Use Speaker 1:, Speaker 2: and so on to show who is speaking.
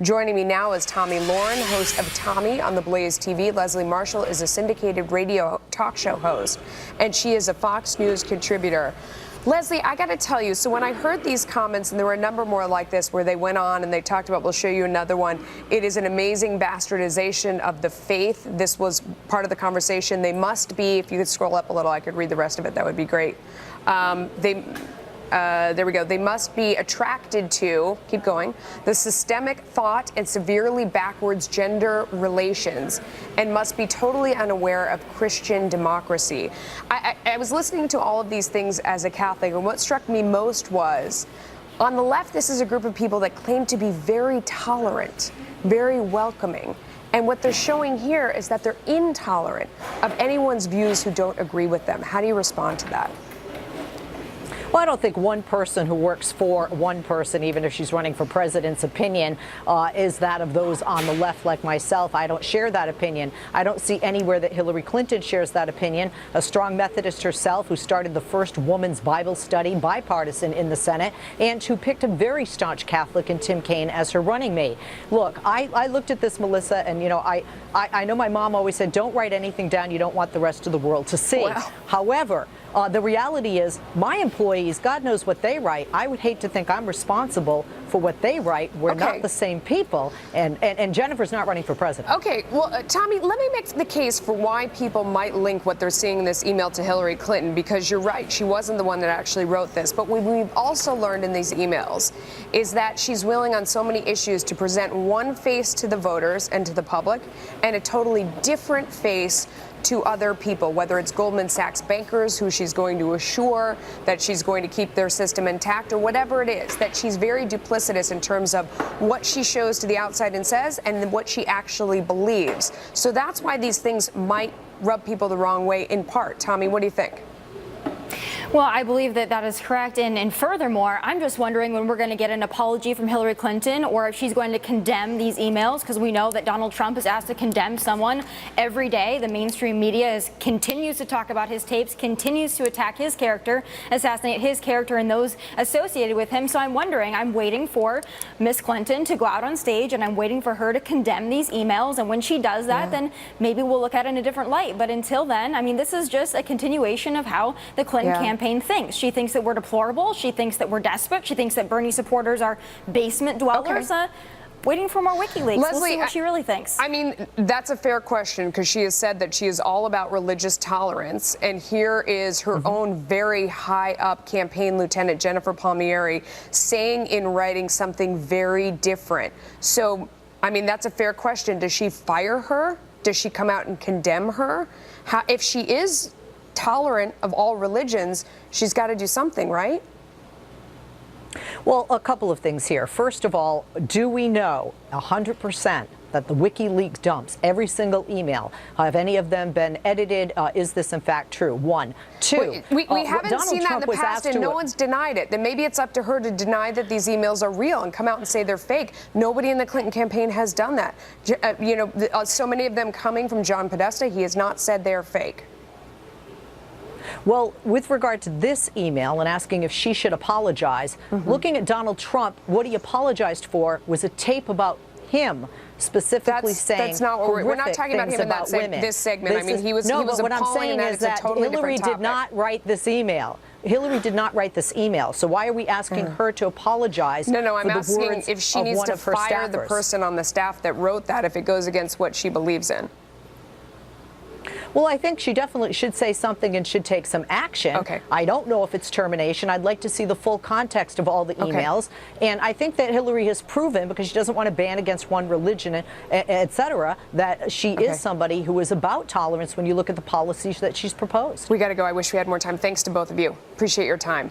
Speaker 1: Joining me now is Tommy Lauren, host of Tommy on the Blaze TV. Leslie Marshall is a syndicated radio talk show host, and she is a Fox News contributor. Leslie, I got to tell you, so when I heard these comments, and there were a number more like this where they went on and they talked about, we'll show you another one, it is an amazing bastardization of the faith. This was part of the conversation. They must be, if you could scroll up a little, I could read the rest of it, that would be great. There we go. They must be attracted to, keep going, the systemic thought and severely backwards gender relations, and must be totally unaware of Christian democracy. I was listening to all of these things as a Catholic, and what struck me most was, on the left, this is a group of people that claim to be very tolerant, very welcoming. And what they're showing here is that they're intolerant of anyone's views who don't agree with them. How do you respond to that?
Speaker 2: Well, I don't think one person who works for one person, even if she's running for president's opinion, is that of those on the left like myself. I don't share that opinion. I don't see anywhere that Hillary Clinton shares that opinion. A strong Methodist herself who started the first woman's Bible study, bipartisan, in the Senate, and who picked a very staunch Catholic in Tim Kaine as her running mate. Look, I looked at this, Melissa, and, you know, I know my mom always said, don't write anything down you don't want the rest of the world to see. Wow. However, the reality is my employees, God knows what they write. I would hate to think I'm responsible for what they write. We're not the same people. And Jennifer's not running for president. Okay. Well,
Speaker 1: Tommy, let me make the case for why people might link what they're seeing in this email to Hillary Clinton, because you're right. She wasn't the one that actually wrote this. But what we've also learned in these emails is that she's willing on so many issues to present one face to the voters and to the public and a totally different face to other people, whether it's Goldman Sachs bankers who she's going to assure that she's going to keep their system intact, or whatever it is, that she's very duplicitous in terms of what she shows to the outside and says and what she actually believes. So that's why these things might rub people the wrong way in part. Tommy, what do you think?
Speaker 3: Well, I believe that that is correct. And furthermore, I'm just wondering when we're going to get an apology from Hillary Clinton, or if she's going to condemn these emails, because we know that Donald Trump is asked to condemn someone every day. The mainstream media continues to talk about his tapes, continues to attack his character, assassinate his character and those associated with him. So I'm wondering, I'm waiting for Miss Clinton to go out on stage, and I'm waiting for her to condemn these emails. And when she does that, then maybe we'll look at it in a different light. But until then, I mean, this is just a continuation of how the Clinton campaign thinks. She thinks that we're deplorable. She thinks that we're desperate. She thinks that Bernie supporters are basement dwellers. Waiting for more WikiLeaks.
Speaker 1: Leslie,
Speaker 3: we'll see what she really thinks.
Speaker 1: I mean, that's a fair question, because she has said that she is all about religious tolerance. And here is her own very high up campaign lieutenant, Jennifer Palmieri, saying in writing something very different. So, I mean, that's a fair question. Does she fire her? Does she come out and condemn her? If she is tolerant of all religions, she's got to do something, right?
Speaker 2: Well, a couple of things here. First of all, do we know 100% that the WikiLeaks dumps, every single email, have any of them been edited? Is this in fact true? One. Two,
Speaker 1: we haven't seen that in the past, and no one's denied it. Then maybe it's up to her to deny that these emails are real and come out and say they're fake. Nobody in the Clinton campaign has done that. You know, so many of them coming from John Podesta, he has not said they're fake.
Speaker 2: Well, with regard to this email and asking if she should apologize, looking at Donald Trump, what he apologized for was a tape about him specifically saying
Speaker 1: that's not what we're not talking about him in that this segment. I mean, he was
Speaker 2: what I'm saying is that Hillary did not write this email. Hillary did not write this email. So why are we asking her to apologize?
Speaker 1: No, I'm asking if she needs to fire the person on the staff that wrote that if it goes against what she believes in.
Speaker 2: Well, I think she definitely should say something and should take some action. I don't know if it's termination. I'd like to see the full context of all the emails. And I think that Hillary has proven, because she doesn't want to ban against one religion, et cetera, that she is somebody who is about tolerance when you look at the policies that she's proposed.
Speaker 1: We got to go. I wish we had more time. Thanks to both of you. Appreciate your time.